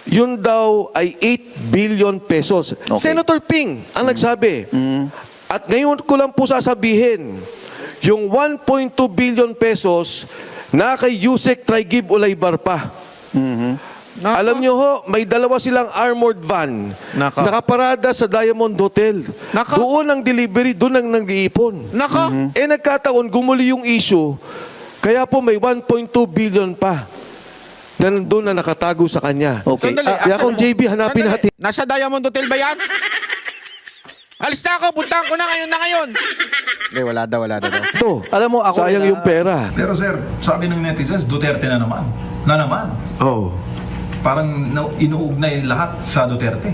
yun daw ay 8 billion pesos. Okay. Senator Ping ang nagsabi. At ngayon ko lang po sasabihin, yung 1.2 billion pesos na kay Yusek Traigib Ulaybar pa. Alam nyo ho, may dalawa silang armored van Nako. nakaparada sa Diamond Hotel. Nako. Doon ang delivery, doon ang nag-iipon. Nako. Eh nagkataon, gumuli yung issue, kaya po may 1.2 billion pa na nandun na nakatago sa kanya. Okay. Sandali, Kaya kung JB, hanapin natin. Nasa Diamond Hotel ba yan? Alis na ako, puntahan ko na ngayon. Hindi, wala daw. Ito, Alam mo, ako sayang yung pera. Pero sir, sabi ng netizens, Duterte na naman. Oh. Parang inuugnay lahat sa Duterte.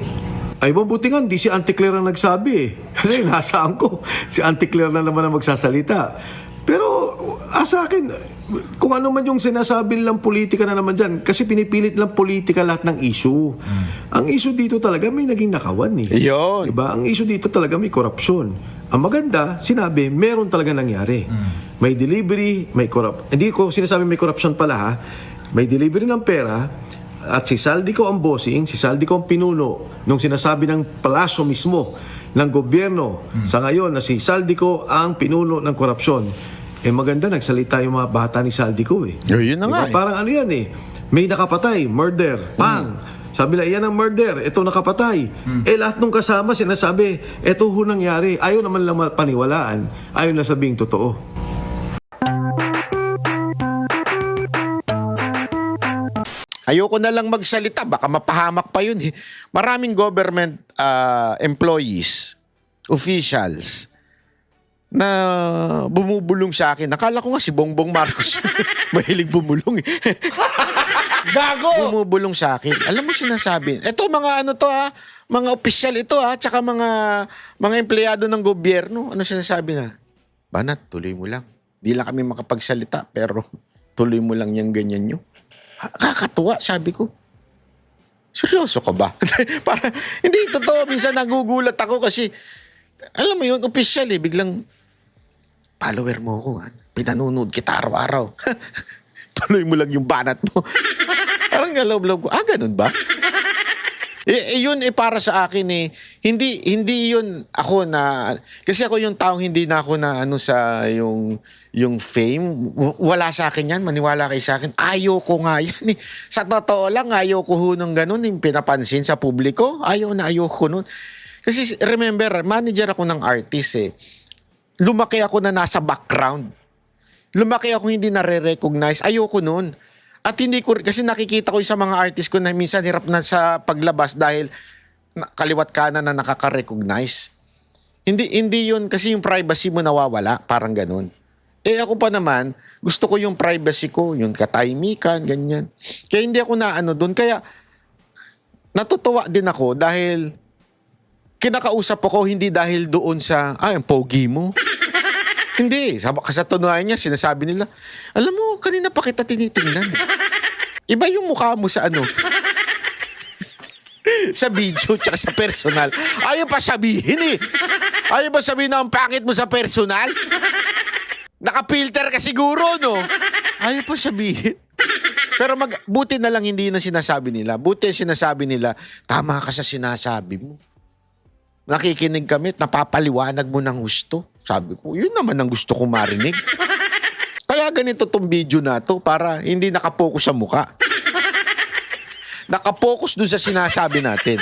Ay, mabuti nga, hindi si Auntie Claire ang nagsabi eh. Kasi nasaan ko, si Auntie Claire na naman ang magsasalita. Pero, sa akin, kung ano man yung sinasabi nilang politika na naman dyan, kasi pinipilit lang politika lahat ng issue. Ang issue dito talaga may naging nakawan eh. Yun. Diba? Ang issue dito talaga may korupsyon. Ang maganda, sinabi, meron talaga nangyari. May delivery, may hindi ko sinasabi may korupsyon pala ha. May delivery ng pera, at si Saldico ang bossing, si Saldico ang pinuno nung sinasabi ng palasyo mismo ng gobyerno sa ngayon na si Saldico ang pinuno ng korupsyon. Eh maganda, nagsalita yung mga bata ni Saldico eh. Yun na Diba? nga eh. Parang ano yan eh, may nakapatay, murder, pang. Sabi lang, yan ang murder, ito nakapatay. Eh lahat nung kasama sinasabi, eto ho nangyari. Ayaw naman lang paniwalaan, ayaw na sabing totoo. Ayoko na lang magsalita, baka mapahamak pa yun eh. Maraming government employees, officials, na bumubulong sa akin. Nakala ko nga si Bongbong Marcos. Mahilig bumulong eh. Gago! Bumubulong sa akin. Alam mo sinasabi, ito mga ano to ha, mga opisyal ito ha, tsaka mga empleyado ng gobyerno. Ano sinasabi na? Banat, tuloy mo lang. Di lang kami makapagsalita, pero tuloy mo lang yung ganyan nyo. Kakatuwa, sabi ko. Seryoso ka ba? Para, hindi, totoo. Minsan nagugulat ako kasi, alam mo yun, opisyal eh, biglang, follower mo ako, ha? Pinanunod kita araw-araw. Tuloy mo lang yung banat mo. Parang galawlaw ko, ganun ba? Yun para sa akin eh, hindi yun ako na, kasi ako yung taong hindi na ako na ano sa yung fame. Wala sa akin yan, maniwala kayo sa akin. Ayoko nga yan eh. Sa totoo lang, ayoko ho nung ganun, yung pinapansin sa publiko. Ayoko nun. Kasi remember, manager ako ng artist eh. Lumaki ako na nasa background. Lumaki ako hindi nare-recognize. Ayoko nun. At hindi ko, kasi nakikita ko sa mga artist ko na minsan hirap na sa paglabas dahil kaliwat kanan na nakaka-recognize. Hindi yun, kasi yung privacy mo nawawala, parang ganun. Eh ako pa naman, gusto ko yung privacy ko, yung katahimikan, ganyan. Kaya hindi ako naano dun. Kaya natutuwa din ako dahil kinakausap ako hindi dahil doon sa, ang pogi mo. Hindi. Sa tunuan niya, sinasabi nila, alam mo, kanina pa kita tinitingnan. Iba yung mukha mo sa ano. Sa video, tsaka sa personal. Ayaw pa sabihin eh. Ayaw pa sabihin na ang pangit mo sa personal? Nakapilter ka siguro, no? Ayaw pa sabihin. Pero buti na lang hindi yun ang sinasabi nila. Buti ang sinasabi nila, tama ka sa sinasabi mo. Nakikinig kami at napapaliwanag mo ng gusto. Sabi ko, yun naman ang gusto ko marinig. Kaya ganito tong video na to para hindi nakapokus sa mukha. Nakapokus dun sa sinasabi natin.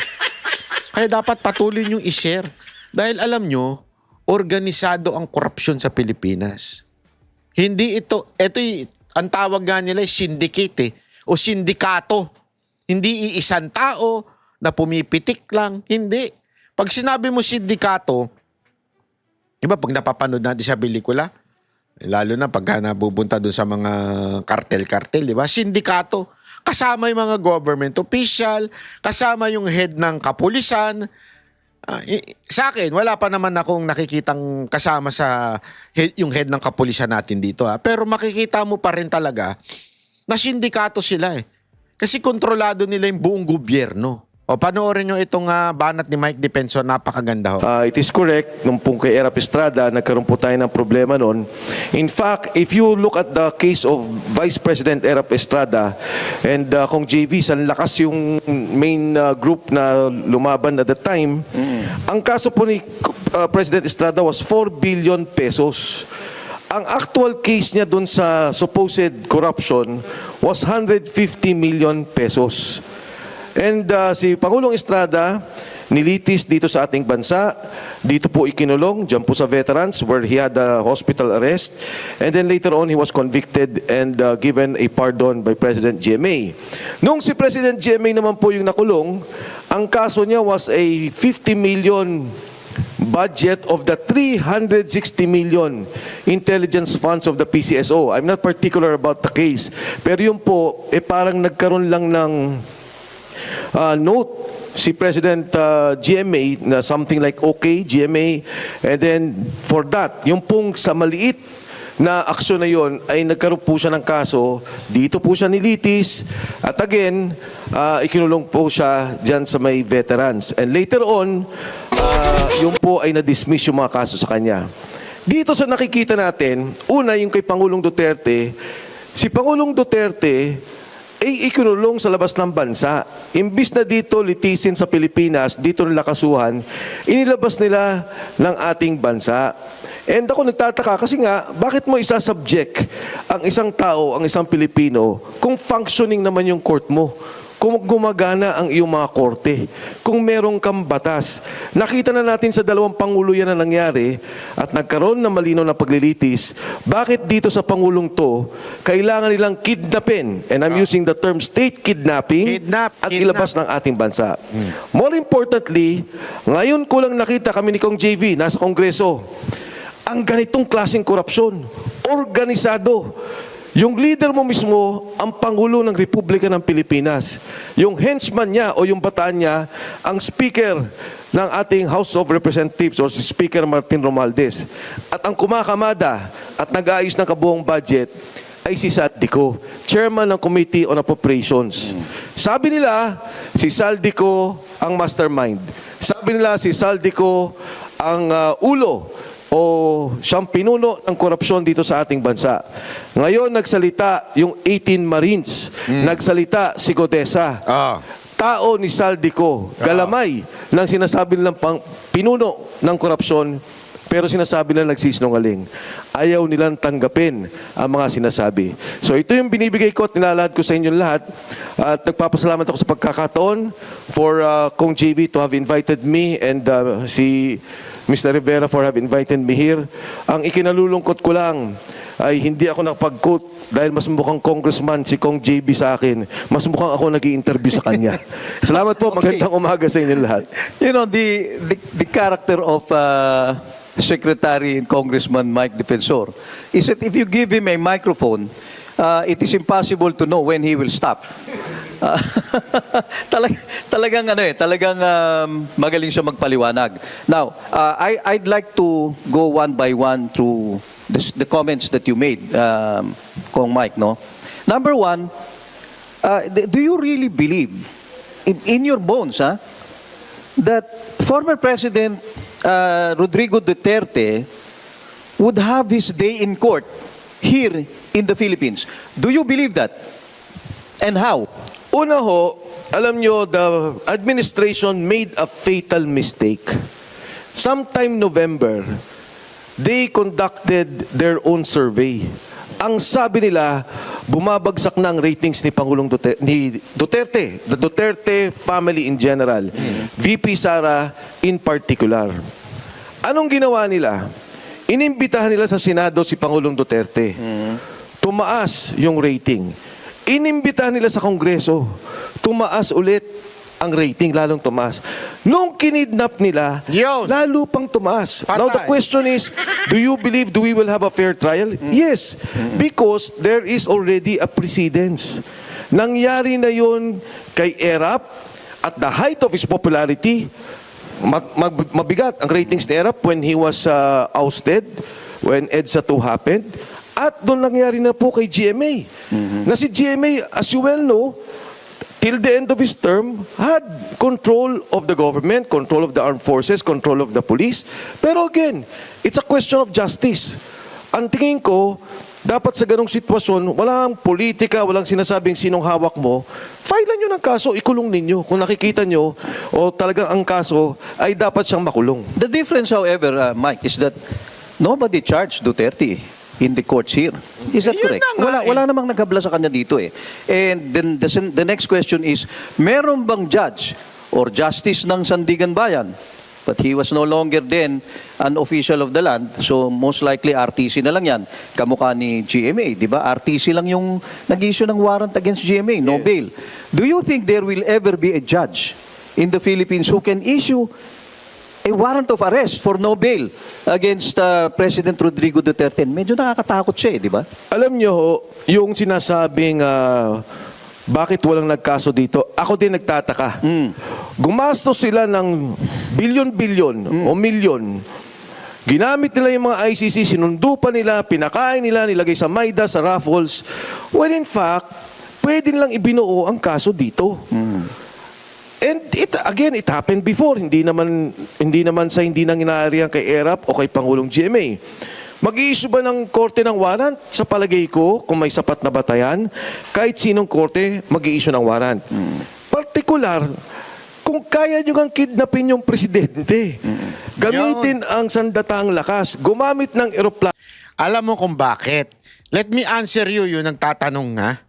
Kaya dapat patuloy nyo i-share. Dahil alam nyo, organisado ang korupsyon sa Pilipinas. Hindi ito ang tawag nga nila ay syndicate o sindikato. Hindi iisang tao na pumipitik lang. Hindi. Pag sinabi mo sindikato, diba pag napapanood natin sa pelikula, lalo na pagka nabubunta doon sa mga kartel-kartel, diba? Sindikato. Kasama yung mga government official, kasama yung head ng kapulisan. Sa akin, wala pa naman akong nakikitang kasama sa yung head ng kapulisan natin dito. Pero makikita mo pa rin talaga na sindikato sila eh. Kasi kontrolado nila yung buong gobyerno. O panoorin nyo itong banat ni Mike Defensor, napakaganda ho. It is correct, nung pong kay Erap Estrada, nagkaroon po tayo ng problema noon. In fact, if you look at the case of Vice President Erap Estrada and kung JV, ang lakas yung main group na lumaban at the time, ang kaso po ni President Estrada was 4 billion pesos. Ang actual case niya dun sa supposed corruption was 150 million pesos. And si Pangulong Estrada nilitis dito sa ating bansa. Dito po ikinulong, dyan po sa veterans where he had a hospital arrest. And then later on, he was convicted and given a pardon by President GMA. Nung si President GMA naman po yung nakulong, ang kaso niya was a 50 million budget of the 360 million intelligence funds of the PCSO. I'm not particular about the case. Pero yun po, parang nagkaroon lang ng note si President GMA na something like okay, GMA, and then for that, yung pong sa maliit na aksyon na yon ay nagkaroon po siya ng kaso, dito po siya nilitis, at again, ikinulong po siya dyan sa may veterans. And later on, yung po ay na-dismiss yung mga kaso sa kanya. Dito sa nakikita natin, una yung kay Pangulong Duterte, si Pangulong Duterte ay ikinulong sa labas ng bansa. Imbis na dito litisin sa Pilipinas, dito nila kasuhan, inilabas nila ng ating bansa. And ako nagtataka kasi nga, bakit mo isasubject ang isang tao, ang isang Pilipino, kung functioning naman yung court mo? Kung gumagana ang iyong mga korte, kung merong kang batas. Nakita na natin sa dalawang pangulo yan na nangyari at nagkaroon ng malinaw na paglilitis. Bakit dito sa pangulong to, kailangan nilang kidnapin, and I'm using the term state kidnapping, at ilabas ng ating bansa. More importantly, ngayon ko lang nakita kami ni Kong JV, nasa Kongreso, ang ganitong klaseng korupsyon, organisado. Yung leader mo mismo, ang Pangulo ng Republika ng Pilipinas. Yung henchman niya o yung bataan niya, ang speaker ng ating House of Representatives o si Speaker Martin Romualdez. At ang kumakamada at nag-aayos ng kabuong budget ay si Saldico, Chairman ng Committee on Appropriations. Sabi nila, si Saldico ang mastermind. Sabi nila, si Saldico ang ulo o siyang pinuno ng korupsyon dito sa ating bansa. Ngayon, nagsalita yung 18 Marines. Nagsalita si Godesa. Tao ni Saldico. Galamay ng sinasabi nilang pinuno ng korupsyon, pero sinasabi nila nagsisinungaling. Ayaw nilang tanggapin ang mga sinasabi. So ito yung binibigay ko at nilalahad ko sa inyo lahat. At nagpapasalamat ako sa pagkakataon for Kong JV to have invited me and si Mr. Rivera for have invited me here. Ang ikinalulungkot ko lang ay hindi ako nakapag-quote dahil mas mukhang congressman si Kong JB sa akin. Mas mukhang ako nag-i-interview sa kanya. Salamat po. Magandang umaga sa inyo lahat. You know, the character of Secretary and Congressman Mike Defensor is that if you give him a microphone, it is impossible to know when he will stop. Talagang magaling siya magpaliwanag. Now, I'd like to go one by one through the comments that you made, Kong Mike, no? Number one, do you really believe in your bones, that former President Rodrigo Duterte would have his day in court here in the Philippines? Do you believe that? And how? Una ho, alam nyo, the administration made a fatal mistake. Sometime November, they conducted their own survey. Ang sabi nila, bumabagsak na ang ratings ni Pangulong Duterte, the Duterte family in general, VP Sara in particular. Anong ginawa nila? Inimbitahan nila sa Senado si Pangulong Duterte. Tumaas yung rating. Inimbitahan nila sa Kongreso. Tumaas ulit ang rating, lalong tumaas. Nung kinidnap nila, lalo pang tumaas. Now the question is, do you believe we will have a fair trial? Yes, because there is already a precedence. Nangyari na yun kay Erap at the height of his popularity. Mabigat ang ratings ni Erap when he was ousted, when EDSA 2 happened. At doon nangyari na po kay GMA. Na si GMA, as you well know, till the end of his term, had control of the government, control of the armed forces, control of the police. Pero again, it's a question of justice. Ang tingin ko, dapat sa ganong sitwasyon, walang politika, walang sinasabing sinong hawak mo, filean nyo ng kaso, ikulong ninyo. Kung nakikita nyo, o talagang ang kaso, ay dapat siyang makulong. The difference, however, Mike, is that nobody charged Duterte in the courts here. Is that Yun correct? na nga Wala namang naghabla sa kanya dito eh. And then the next question is, meron bang judge or justice ng Sandigan Bayan? But he was no longer then an official of the land, so most likely RTC na lang yan. Kamukha ni GMA, di ba? RTC lang yung nag-issue ng warrant against GMA, no bail. Do you think there will ever be a judge in the Philippines who can issue a warrant of arrest for no bail against President Rodrigo Duterte? Medyo nakakatakot siya, di ba? Alam nyo, yung sinasabing bakit walang nagkaso dito, ako din nagtataka. Gumastos sila ng bilyon-bilyon o milyon. Ginamit nila yung mga ICC, sinundo pa nila, pinakain nila, nilagay sa Maida, sa raffles. Well, in fact, pwede nilang ibinuo ang kaso dito. And it happened before. Hindi naman hindi nang inaarihan kay ERAP o kay Pangulong GMA. Mag-i-issue ba ng korte ng warrant? Sa palagay ko, kung may sapat na batayan, kahit sinong korte, mag-i-issue ng warrant. Partikular, kung kaya nyo kang kidnapin yung presidente, gamitin ang sandataang lakas, gumamit ng eroplano. Alam mo kung bakit? Let me answer you, yun ang tatanong nga.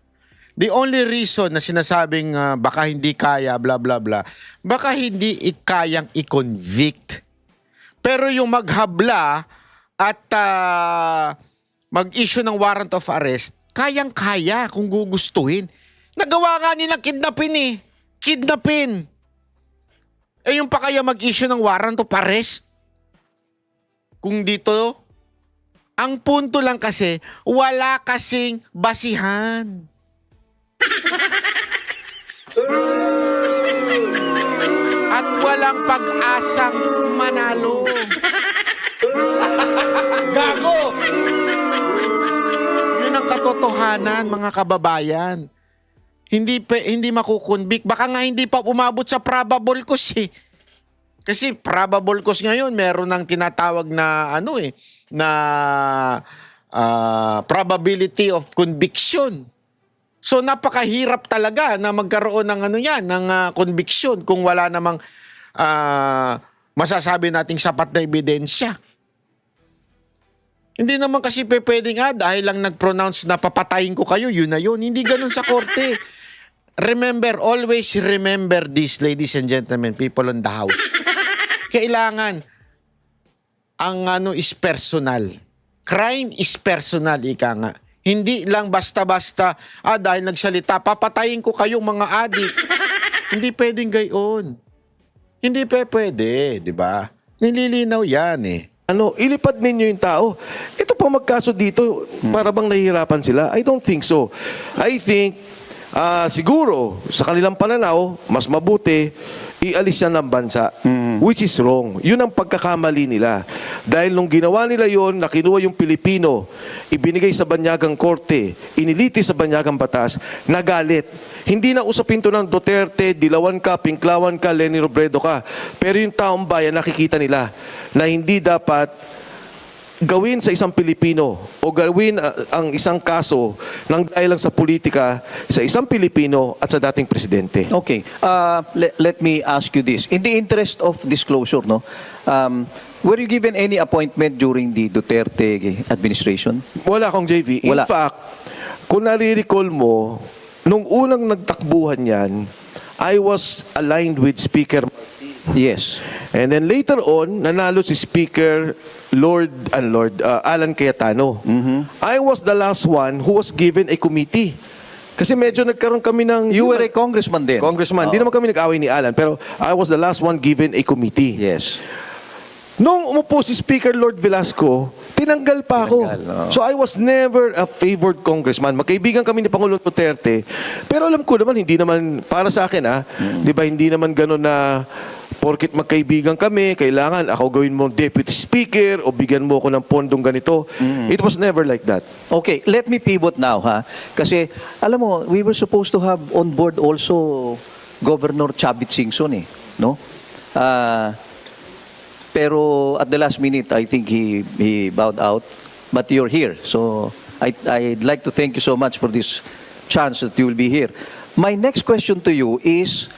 The only reason na sinasabing baka hindi kaya, bla bla bla, baka hindi kayang i-convict. Pero yung maghabla at mag-issue ng warrant of arrest, kayang-kaya kung gugustuhin. Nagawa nga nilang kidnapin eh. Kidnapin. Eh yung pa kaya mag-issue ng warrant of arrest? Kung dito, ang punto lang kasi, wala kasing basihan. At walang pag-asang manalo. Gago! Yun ang katotohanan, mga kababayan. Hindi makukonvict. Baka nga hindi pa umabot sa probable cause eh. Kasi probable cause ngayon, meron ng tinatawag na probability of conviction. So napakahirap talaga na magkaroon ng conviction kung wala namang masasabi nating sapat na ebidensya. Hindi naman kasi pwedeng dahil lang nag-pronounce na papatayin ko kayo, yun na yun. Hindi ganun sa korte. Remember, always remember this, ladies and gentlemen, people on the house. Kailangan, ang is personal. Crime is personal, ika nga. Hindi lang basta-basta, dahil nagsalita, papatayin ko kayong mga adik. Hindi pwedeng gayon. Hindi pwede, di ba? Nililinaw yan eh. Ilipad ninyo yung tao. Ito pa magkaso dito, para bang nahihirapan sila? I don't think so. I think, siguro, sa kanilang pananaw, mas mabuti, ialis yan ng bansa. Which is wrong. Yun ang pagkakamali nila. Dahil nung ginawa nila yon, nakinuha yung Pilipino, ibinigay sa banyagang korte, iniliti sa banyagang batas, nagalit. Hindi na usapin to ng Duterte, Dilawan ka, Pinklawan ka, Leni Robredo ka. Pero yung taong bayan, nakikita nila na hindi dapat gawin sa isang Pilipino o gawin ang isang kaso ng dahil lang sa politika sa isang Pilipino at sa dating presidente. Okay. Let me ask you this. In the interest of disclosure, were you given any appointment during the Duterte administration? Wala akong JV. In Wala. fact, kung nare-recall mo, nung unang nagtakbuhan yan, I was aligned with Speaker Yes. and then later on, nanalo si Speaker Alan Cayetano. I was the last one who was given a committee. Kasi medyo nagkaroon kami ng... You were a congressman then? Congressman. Di naman kami nag-away ni Alan, pero I was the last one given a committee. Yes. Nung umupo si Speaker Lord Velasco, tinanggal pa ako. So I was never a favored congressman. Magkaibigan kami ni Pangulong Duterte. Pero alam ko naman, hindi naman, para sa akin di ba, hindi naman gano'n na porkit magkaibigan kami, kailangan ako gawin mo deputy speaker o bigyan mo ako ng pondong ganito. It was never like that. Okay, let me pivot now, ha? Kasi, alam mo, we were supposed to have on board also Governor Chavit Singson, eh, no? Pero at the last minute, I think he bowed out. But you're here, so I'd like to thank you so much for this chance that you will be here. My next question to you is,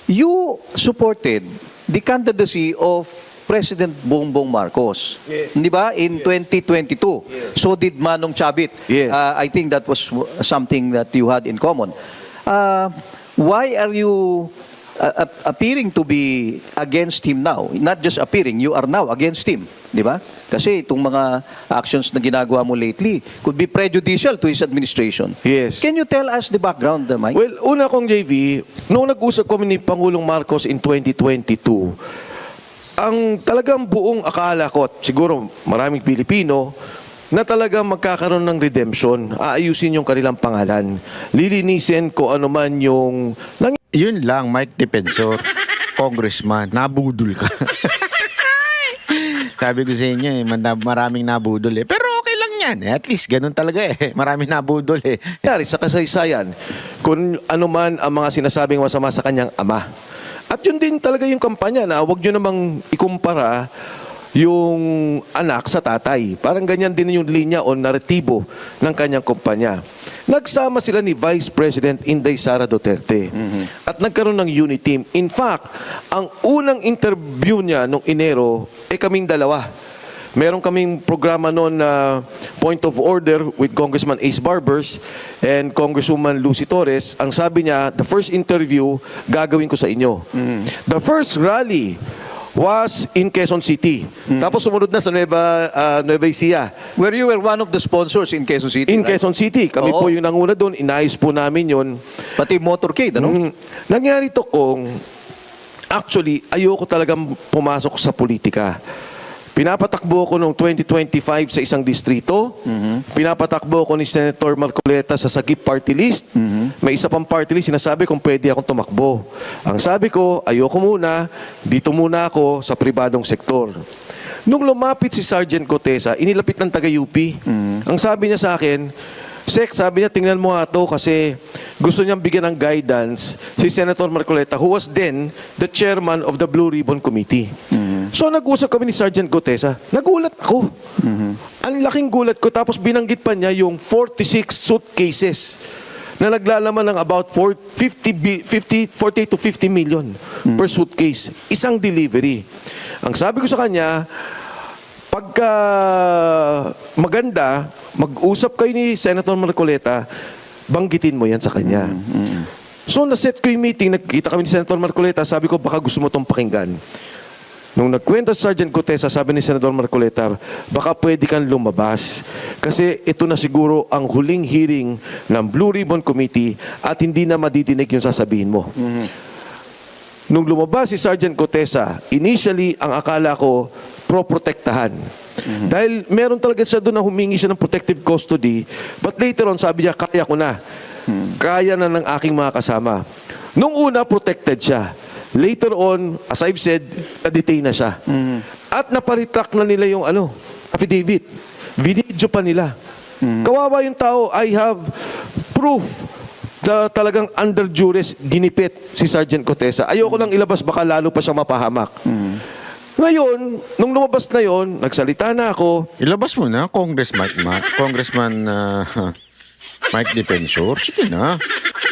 you supported the candidacy of President Bongbong Marcos. Yes. Di ba? In 2022. So did Manong Chavit. Yes. I think that was something that you had in common. Why are you appearing to be against him now? Not just appearing, you are now against him. Di ba? Kasi itong mga actions na ginagawa mo lately could be prejudicial to his administration. Yes. Can you tell us the background, Mike? Well, una kong JV, noong nag-usap kami ni Pangulong Marcos in 2022, ang talagang buong akala ko, at siguro maraming Pilipino, na talagang magkakaroon ng redemption, aayusin yung kanilang pangalan, lilinisin ko ano man yung Yun lang, Mike Defensor, congressman, nabudol ka. Sabi ko sa inyo, maraming nabudol eh. Pero okay lang yan. At least ganun talaga eh. Maraming nabudol eh. nangyari sa kasaysayan kung ano man ang mga sinasabing masama sa kanyang ama. At yun din talaga yung kampanya na huwag nyo namang ikumpara yung anak sa tatay. Parang ganyan din yung linya o naratibo ng kanyang kumpanya. Nagsama sila ni Vice President Inday Sara Duterte at nagkaroon ng unity team. In fact, ang unang interview niya nung Enero kaming dalawa. Meron kaming programa noon na Point of Order with Congressman Ace Barbers and Congresswoman Lucy Torres. Ang sabi niya, the first interview gagawin ko sa inyo. The first rally was in Quezon City. Tapos sumunod na sa Nueva Ecija. Where you were one of the sponsors in Quezon City, In right? Quezon City. Kami Oo. po yung nanguna doon. Inayos po namin yun. Pati motorcade, ano? Nangyari to kung actually ayoko talagang pumasok sa politika. Pinapatakbo ko noong 2025 sa isang distrito. Pinapatakbo ko ni Senator Marcoleta sa Sagip Party List. May isa pang party list, sinasabi kung pwede akong tumakbo. Ang sabi ko, ayoko muna, dito muna ako sa pribadong sektor. Nung lumapit si Sergeant Gotesa, inilapit ng taga-UP. Ang sabi niya sa akin, Sek, sabi niya, tingnan mo nga to kasi gusto niyang bigyan ng guidance si Senator Marcoleta, who was then the chairman of the Blue Ribbon Committee. So nag-usap kami ni Sergeant Gotesa. Nagulat ako. Ang laking gulat ko. Tapos binanggit pa niya yung 46 suitcases na naglalaman ng about 48 to 50 million per suitcase. Isang delivery. Ang sabi ko sa kanya, pagka maganda, mag-usap kayo ni Senator Marcoleta, banggitin mo yan sa kanya. So naset ko yung meeting, nagkita kami ni Senator Marcoleta, sabi ko baka gusto mo itong pakinggan. Nung nagkwenta si Sergeant Gotesa, sabi ni Senator Marcoleta, baka pwede kang lumabas. Kasi ito na siguro ang huling hearing ng Blue Ribbon Committee at hindi na madidinig yung sasabihin mo. Nung lumabas si Sergeant Gotesa, initially, ang akala ko, pro-protektahan. Dahil meron talaga siya doon na humingi siya ng protective custody, but later on, sabi niya, kaya ko na. Kaya na ng aking mga kasama. Nung una, protected siya. Later on, as I've said, na-detain na siya. At naparitrack na nila yung affidavit. Video pa nila. Kawawa yung tao. I have proof na talagang under duress ginipit si Sergeant Gotesa. Ayoko lang ilabas, baka lalo pa siya mapahamak. Ngayon, nung lumabas na yon, nagsalita na ako. Ilabas mo na, Congressman Mike Defensor. Sige na.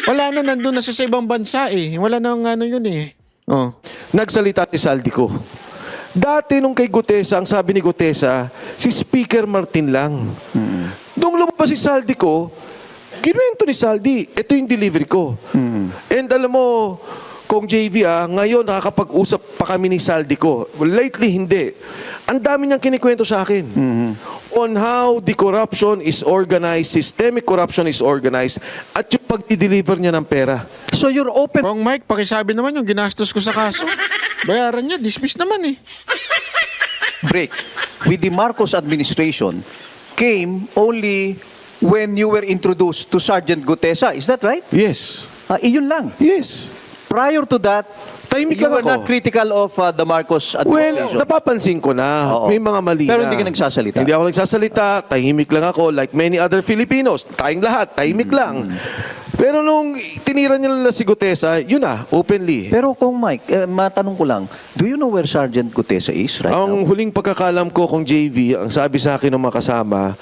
Wala na, nandun na siya sa ibang bansa eh. Wala nang yun eh. Oh. Nagsalita si Saldico. Dati nung kay Gotesa, ang sabi ni Gotesa, si Speaker Martin lang. Nung lumabas si Saldico, kinuwento ni Saldi, ito yung delivery ko. And alam mo, kung JV ngayon nakakapag-usap pa kami ni Saldico. Lately, hindi. Ang dami niyang kinikwento sa akin. On how the corruption is organized, systemic corruption is organized, at yung pag-deliver niya ng pera. So you're open. Kong Mike, pakisabi naman yung ginastos ko sa kaso. Bayaran niya, dismiss naman eh. Break with the Marcos administration came only when you were introduced to Sergeant Gotesa. Is that right? Yes. Iyon lang. Yes. Prior to that, Tahimik you lang were ako. not critical of the Marcos Well, administration. napapansin ko na Oo. may mga mali Pero na. hindi ka nagsasalita. Hindi ako nagsasalita, tahimik lang ako like many other Filipinos. Tayong lahat, tahimik lang. Pero nung tinira nila na si Gutesa, yun na, openly. Pero kung Mike, matanong ko lang, do you know where Sergeant Gutesa is right Ang now? huling pagkakalam ko kung JV, ang sabi sa akin ng mga kasama,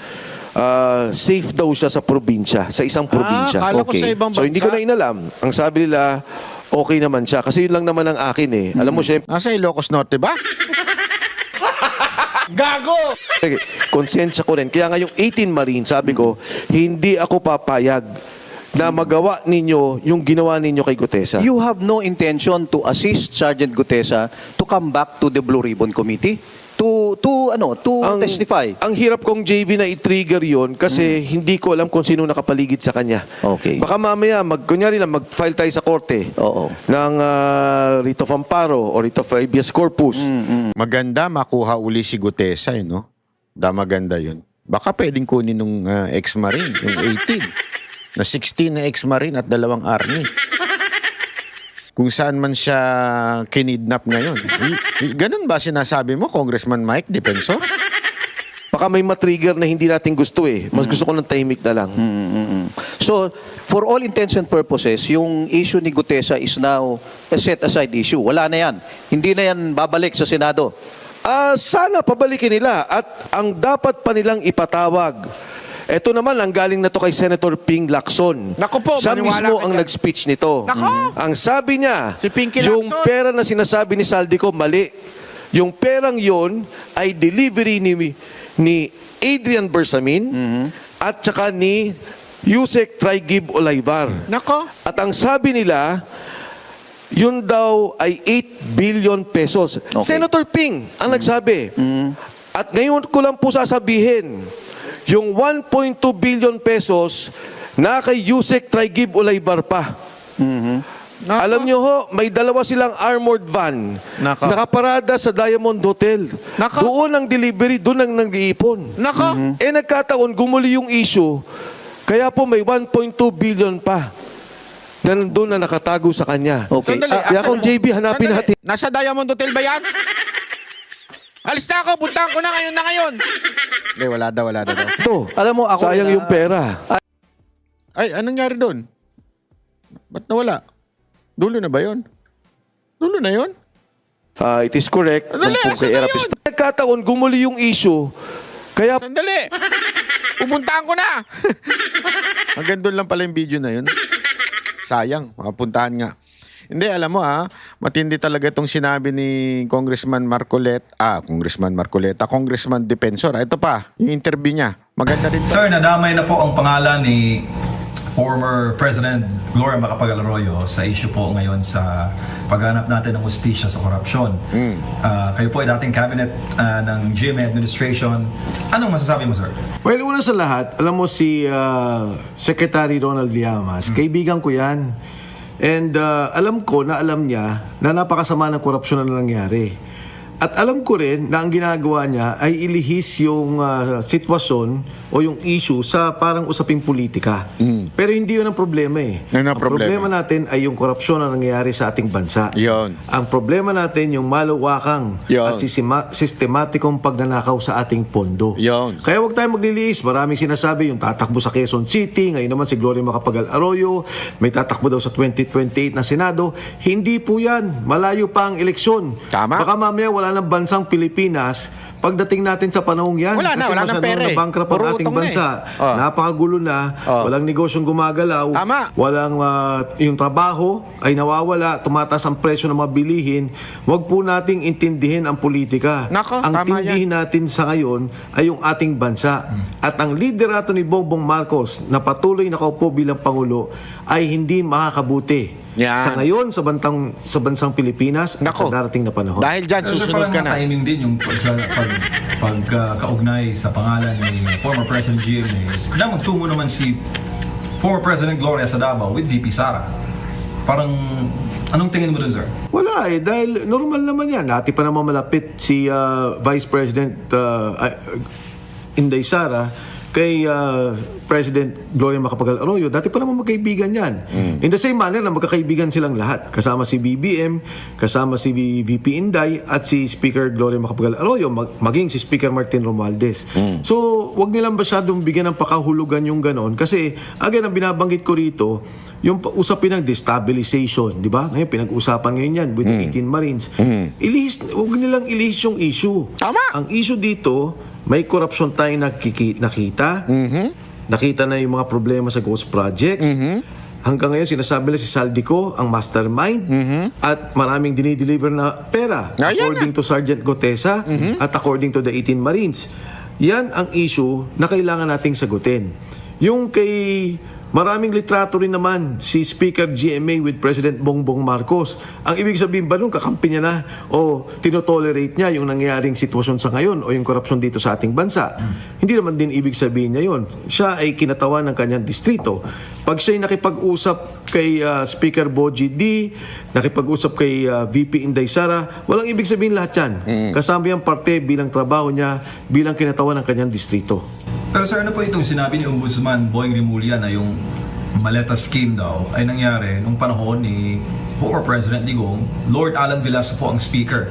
safe daw siya sa probinsya, sa isang probinsya. akala ko sa ibang So hindi ko bansa. na inalam. Ang sabi nila, okay naman siya. Kasi yun lang naman ang akin eh. Alam mo, syempre, Nasa Ilocos Norte ba? konsensya ko rin. Kaya nga yung 18 Marine, sabi ko, hindi ako papayag na magawa ninyo yung ginawa ninyo kay Gutesa. You have no intention to assist Sergeant Gutesa to come back to the Blue Ribbon Committee to testify. Ang hirap kong JV na i-trigger yon kasi hindi ko alam kung sino nakapaligid sa kanya. Okay. Baka mamaya, kunyari lang, mag-file tayo sa korte Oo. ng writ of amparo or writ of habeas corpus. Maganda makuha uli si Gutesa, no? Maganda yun. Baka pwedeng kunin nung ex-marine, yung 18. Na 16 na ex-marine at 2 army. Kung saan man siya kinidnap ngayon. Ganun ba sinasabi mo, Congressman Mike, Defensor? Baka may matrigger na hindi natin gusto eh. Mas gusto ko ng tahimik na lang. So, for all intents and purposes, yung issue ni Gutesa is now a set-aside issue. Wala na yan. Hindi na yan babalik sa Senado. Sana pabalikin nila at ang dapat pa nilang ipatawag. Ito naman, ang galing na to kay Senator Ping Lacson. Naku po, siya maniwala mismo ka ang dyan. nag-speech nito. Naku! Ang sabi niya, Si Pinky yung Lacson. pera na sinasabi ni Saldico, mali. Yung perang yon ay delivery ni Adrian Bersamin at saka ni Yusek Traigib Olayvar. Nako. At ang sabi nila, yun daw ay 8 billion pesos. Okay. Senator Ping ang nagsabi. At ngayon ko lang po sasabihin, yung 1.2 billion pesos na kay Yusek Traigib Olaybar pa. Nako. Alam nyo ho, may 2 silang armored van Nako. nakaparada sa Diamond Hotel. Nako. Doon ang delivery, doon ang nag-iipon. Nako. Nagkataon, gumuli yung issue, kaya po may 1.2 billion pa na nandun na nakatago sa kanya. Okay. Sandali, Kaya kung JB, hanapin Sandali. natin. Nasa Diamond Hotel ba yan? Alis na ako, puntahan ko na ngayon. Hindi, wala daw. Ito, Alam mo, ako sayang rin, yung pera. Ay, anong nangyari doon? Ba't nawala? Dulo na ba yun? Dulo na yun? It is correct. Dali, Kung asan kay na Erapis. yun? Nagkataon, gumuli yung issue, kaya Sandali! Pupuntahan ko na! Hanggang doon lang pala yung video na yun. Sayang, makapuntahan nga. Hindi, alam mo matindi talaga itong sinabi ni Congressman Marcoleta, Congressman Defensor. Ito pa, yung interview niya. Maganda rin. Sir, nadamay na po ang pangalan ni former President Gloria Macapagal Arroyo sa issue po ngayon sa paghanap natin ng hustisya sa korupsyon. Kayo po ay dating cabinet ng GMA administration. Anong masasabi mo, sir? Well, una sa lahat, alam mo si Secretary Ronald Llamas, kaibigan ko yan. And alam ko na alam niya na napakasama ng korupsyon na nangyari. At alam ko rin na ang ginagawa niya ay ilihis yung sitwasyon o yung issue sa parang usaping politika. Pero hindi yun ang problema eh. Yan ang problema natin ay yung korupsyon na nangyayari sa ating bansa. Yun. Ang problema natin yung malawakang Yun. at sistematikong pagnanakaw sa ating pondo. Yun. Kaya huwag tayong magliliis. Maraming sinasabi yung tatakbo sa Quezon City. Ngayon naman si Gloria Macapagal Arroyo. May tatakbo daw sa 2028 na Senado. Hindi po yan. Malayo pa ang eleksyon. Tama. Baka mamaya wala ng bansang Pilipinas pagdating natin sa panahong yan. Wala na, Kasi wala nang masyadong pera eh. nabankrupt ang Puro ating utang na bansa. eh. Oh. Napakagulo na. Oh. Walang negosyong gumagalaw. Tama. Walang yung trabaho ay nawawala. Tumataas ang presyo ng mga bilihin. Huwag po nating intindihin ang politika. Nako, ang tama tindihin natin sa ngayon ay yung ating bansa. At ang liderato ni Bongbong Marcos na patuloy nakaupo bilang Pangulo ay hindi makakabuti. Yan. Sa ngayon, sa bansang Pilipinas at Nako. sa darating na panahon. Dahil dyan, Pero sir, susunod parang ka na. timing din yung pagkaugnay sa pangalan ni former President GMA na magtungo naman si former President Gloria sa Davao with VP Sara. Parang, anong tingin mo dun, sir? Wala eh, dahil normal naman yan. Dati pa naman malapit si Vice President Inday Sara kay President Gloria Macapagal Arroyo, dati pa naman magkaibigan yan. In the same manner na magkakaibigan silang lahat. Kasama si BBM, kasama si VP Inday, at si Speaker Gloria Macapagal Arroyo, maging si Speaker Martin Romualdez. So, wag nilang masyadong bigyan ng pakahulugan yung ganon. Kasi, again, ang binabanggit ko rito, yung usapin ng destabilization, di ba? Ngayon, pinag-usapan ngayon yan with the 18 Marines. Huwag nilang ilihis yung issue. Tama. Ang issue dito, may korupsyon tayong nakita. Nakita na yung mga problema sa ghost projects. Hanggang ngayon, sinasabi na si Saldico ang mastermind at maraming dinideliver na pera Ayan according to Sergeant Gotesa at according to the 18 Marines. Yan ang issue na kailangan nating sagutin. Yung kay maraming litrato rin naman si Speaker GMA with President Bongbong Marcos. Ang ibig sabihin ba nun, kakampi niya na o tinotolerate niya yung nangyayaring sitwasyon sa ngayon o yung korupsyon dito sa ating bansa? Hindi naman din ibig sabihin niya yon. Siya ay kinatawan ng kanyang distrito. Pag siya'y nakipag-usap kay Speaker Boji D, nakipag-usap kay VP Inday Sara, walang ibig sabihin lahat yan. Kasama yung parte bilang trabaho niya, bilang kinatawan ng kanyang distrito. Pero sir, ano po itong sinabi ni Ombudsman Boying Rimulya na yung maleta scheme daw ay nangyari nung panahon ni former President Digong, Lord Alan Velasco po ang speaker.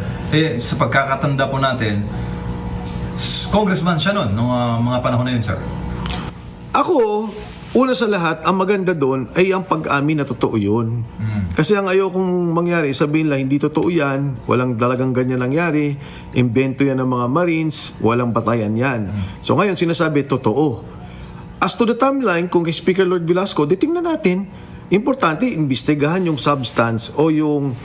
Sa pagkakatanda po natin, congressman siya noon, nung mga panahon na yun, sir. Ako, una sa lahat, ang maganda doon ay ang pag-amin na totoo yun. Kasi ang ayokong mangyari, sabihin lang, hindi totoo yan, walang talagang ganyan nangyari, invento yan ng mga Marines, walang batayan yan. So ngayon, sinasabi, totoo. As to the timeline, kung kay Speaker Lord Velasco, tingnan natin, importante, imbestigahan yung substance o yung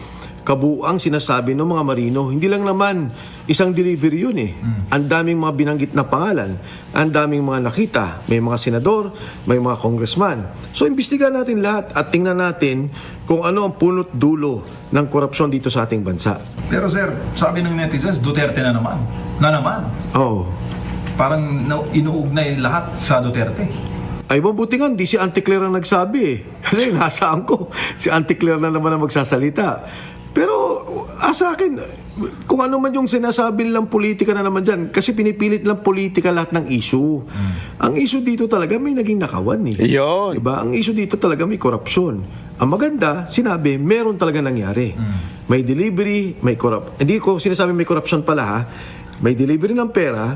kabuuang sinasabi ng mga Marino. Hindi lang naman isang delivery yun eh. Ang daming mga binanggit na pangalan, ang daming mga nakita, may mga senador, may mga congressman. So imbestigahan natin lahat at tingnan natin kung ano ang punot dulo ng korupsyon dito sa ating bansa. Pero sir, sabi ng netizens, Duterte na naman. Na naman. Oo. Parang inuugnay lahat sa Duterte. Ay, mabuti nga, di si Auntie Claire ang nagsabi eh. Kasi nasaan ko, si Auntie Claire na naman ang magsasalita. Pero, sa akin, kung ano man yung sinasabi nilang politika na naman dyan, kasi pinipilit lang politika lahat ng issue. Ang issue dito talaga may naging nakawan eh. Yun. Diba? Ang issue dito talaga may korupsyon. Ang maganda, sinabi, meron talaga nangyari. May delivery, may hindi ko sinasabi may korupsyon pala ha. May delivery ng pera,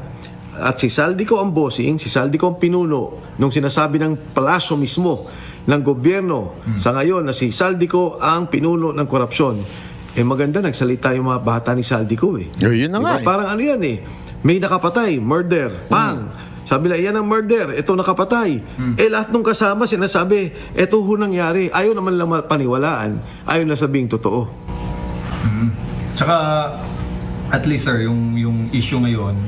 at si Saldico ang bossing, si Saldico ang pinuno nung sinasabi ng palasyo mismo ng gobyerno sa ngayon na si Saldico ang pinuno ng korupsyon. Maganda, nagsalita yung mga bata ni Saldico eh. Yun na nga eh. Parang ano yan eh, may nakapatay, murder, pang. Sabi lang, yan ang murder, ito nakapatay. Lahat nung kasama sinasabi, ito ho nangyari. Ayaw naman lang paniwalaan, ayaw na sabing totoo. Tsaka, at least sir, yung issue ngayon,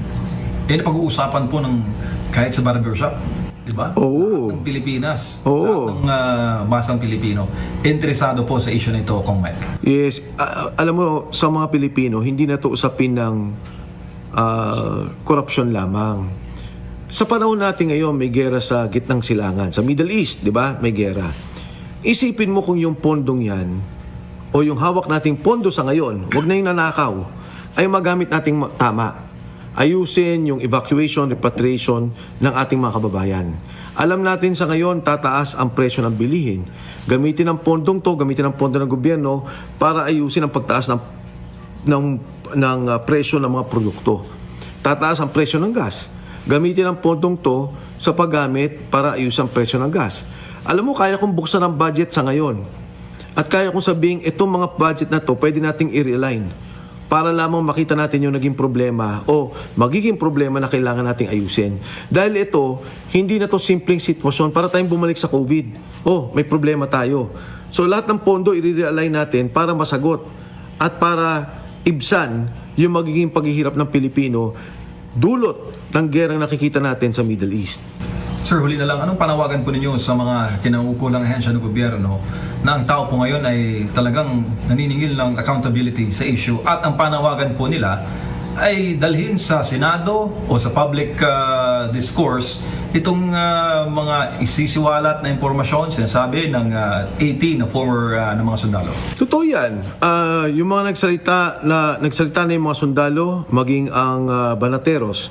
napag-uusapan po ng kahit sa barbershop, di ba? Oo. Lahat ng Pilipinas, Oo. lahat ng masang Pilipino, interesado po sa issue nito, Kong Mike. Yes, alam mo, sa mga Pilipino, hindi na to usapin ng korupsyon lamang. Sa panahon natin ngayon, may gera sa gitnang silangan. Sa Middle East, di ba? May gera. Isipin mo kung yung pondong yan, o yung hawak nating pondo sa ngayon, wag na yung nanakaw, ay magamit nating tama. Ayusin yung evacuation, repatriation ng ating mga kababayan. Alam natin sa ngayon, tataas ang presyo ng bilihin. Gamitin ang pondong to, gamitin ang pondo ng gobyerno para ayusin ang pagtaas ng presyo ng mga produkto. Tataas ang presyo ng gas. Gamitin ang pondong to sa paggamit para ayusin ang presyo ng gas. Alam mo, kaya kong buksan ang budget sa ngayon. At kaya kong sabihin, itong mga budget na to, pwede nating i-realign para lamang makita natin yung naging problema o magiging problema na kailangan nating ayusin. Dahil ito, hindi na to simpleng sitwasyon para tayong bumalik sa COVID. May problema tayo. So lahat ng pondo i-realign natin para masagot at para ibsan yung magiging paghihirap ng Pilipino dulot ng gerang nakikita natin sa Middle East. Sir, huli na lang, anong panawagan po ninyo sa mga kinaukulang ahensya ng gobyerno na ang tao po ngayon ay talagang naniningil ng accountability sa issue at ang panawagan po nila ay dalhin sa Senado o sa public discourse itong mga isisiwalat na impormasyon sinasabi ng 18 na former na mga sundalo? Totoo yan. Yung mga nagsalita na yung mga sundalo, maging ang banateros,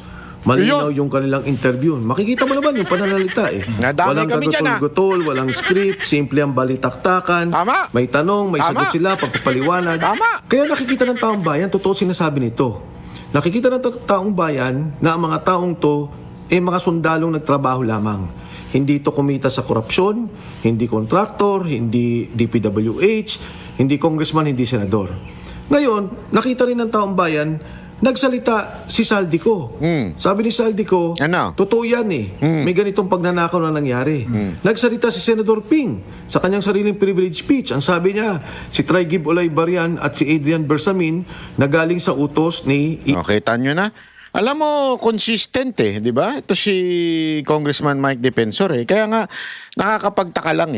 Malinaw yung kanilang interview. Makikita mo naman yung pananalita eh. Nadamay Walang kami dyan, gagutol-gutol, walang script, simple ang balitaktakan. Tama. May tanong, may Tama. sagot sila, pagpapaliwanag. Tama. Kaya nakikita ng taong bayan, totoo sinasabi nito. Nakikita ng taong bayan na ang mga taong to mga sundalong nagtrabaho lamang. Hindi to kumita sa korupsyon, hindi kontraktor, hindi DPWH, hindi congressman, hindi senador. Ngayon, nakita rin ng taong bayan, nagsalita si Saldico. Sabi ni Saldico, Ano? totoo yan eh. May ganitong pagnanakaw na nangyari. Nagsalita si Senator Ping sa kanyang sariling privilege speech. Ang sabi niya, si Trigib Olaybarian at si Adrian Bersamin na galing sa utos ni Okay, tanyo na. Alam mo, consistent di ba? Ito si Congressman Mike Defensor Kaya nga, nakakapagtaka lang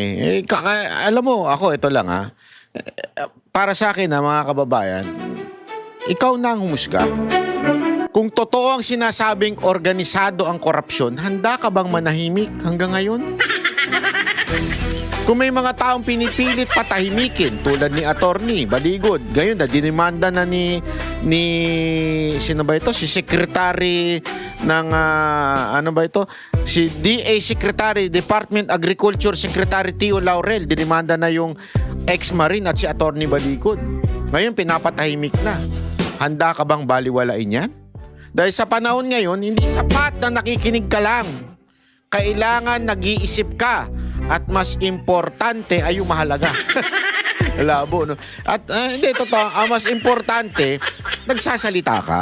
alam mo, ako, ito lang para sa akin mga kababayan, ikaw na ang humusga. Kung totoo ang sinasabing organisado ang korupsyon, handa ka bang manahimik hanggang ngayon? Kung may mga taong pinipilit patahimikin tulad ni Attorney Baligod, ngayon na dinimanda na ni sino ba ito? Si Secretary ng si DA Secretary, Department Agriculture Secretary Tio Laurel, dinimanda na yung ex-marine at si Attorney Baligod. Ngayon pinapatahimik na. Handa ka bang baliwalain yan? Dahil sa panahon ngayon, hindi sapat na nakikinig ka lang. Kailangan nag-iisip ka. At mas importante ay yung mahalaga. Labo, no? At hindi, totoo. Ang mas importante, nagsasalita ka.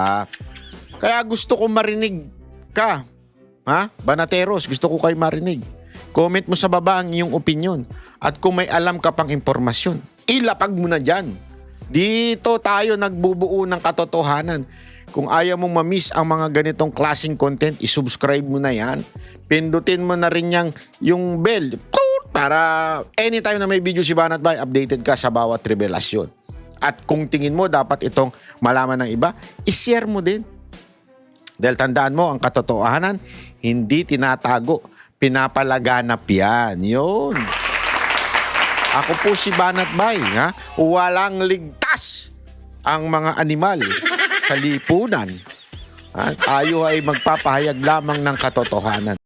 Kaya gusto ko marinig ka. Banateros, gusto ko kayo marinig. Comment mo sa baba ang iyong opinion. At kung may alam ka pang impormasyon, ilapag mo na dyan. Dito tayo nagbubuo ng katotohanan. Kung ayaw mong ma-miss ang mga ganitong klaseng content, isubscribe mo na yan. Pindutin mo na rin yung bell para anytime na may video si Banat Bay, updated ka sa bawat revelasyon. At kung tingin mo dapat itong malaman ng iba, ishare mo din. Dahil tandaan mo, ang katotohanan, hindi tinatago, pinapalaganap yan. Yun. Ako po si Banat Bay. Walang ligtas ang mga animal sa lipunan. Tayo ay magpapahayag lamang ng katotohanan.